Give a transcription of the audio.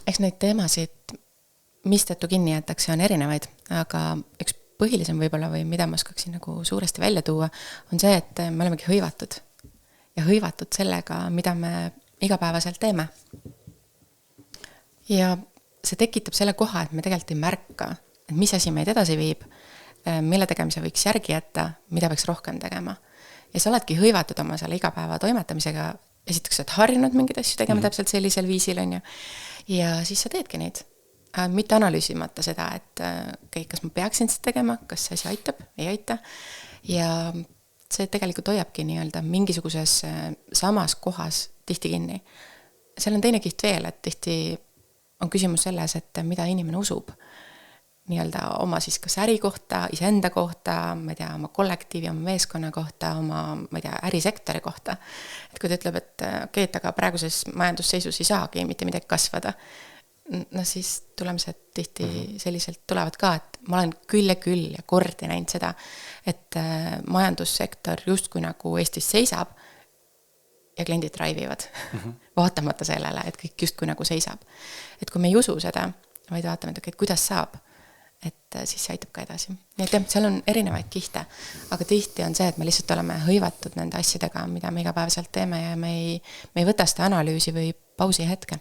Eks neid teemasid, mistõttu kinni jätakse, on erinevaid, aga üks põhilisem võib-olla või mida ma oskaksin nagu suuresti välja tuua, on see, et me olemegi hõivatud. Ja hõivatud sellega, mida me igapäevaselt teeme. Ja see tekitab selle koha, et me tegelikult ei märka, et mis asi meid edasi viib, mille tegemise võiks järgi jätta, mida võiks rohkem tegema. Ja sa oledki hõivatud oma selle igapäeva toimetamisega, esiteks oled harjunud mingeid asju tegema täpselt sellisel viisil, on ju. Ja siis sa teedki neid. Mitte analüüsimata seda, et kas ma peaksin seda tegema, kas see asi aitab, ei aita. Ja see tegelikult hoiabki nii-öelda mingisuguses samas kohas tihti kinni. Seal on teine kiht veel, et tihti on küsimus selles, et mida inimene usub. Nii-öelda oma siis kas äri kohta, iseenda kohta, ma ei tea, oma kollektiivi, oma meeskonna kohta, oma, ma ei tea, ärisektori kohta. Et kui ta ütleb, et aga praeguses majandusseisus ei saagi mitte midagi kasvada, no siis tulemused tihti selliselt tulevad ka, et ma olen küll ja kordi näinud seda, et majandussektor justkui nagu Eestis seisab ja kliendid drive'ivad, vaatamata sellele, et kõik justkui nagu seisab. Et kui me ei usu seda, vaid vaatame, et kuidas saab, et siis see aitab ka edasi. Nii et seal on erinevaid kihte, aga tihti on see, et me lihtsalt oleme hõivatud nende asjadega, mida me igapäevaselt teeme ja me ei võta seda analüüsi või pausi hetke.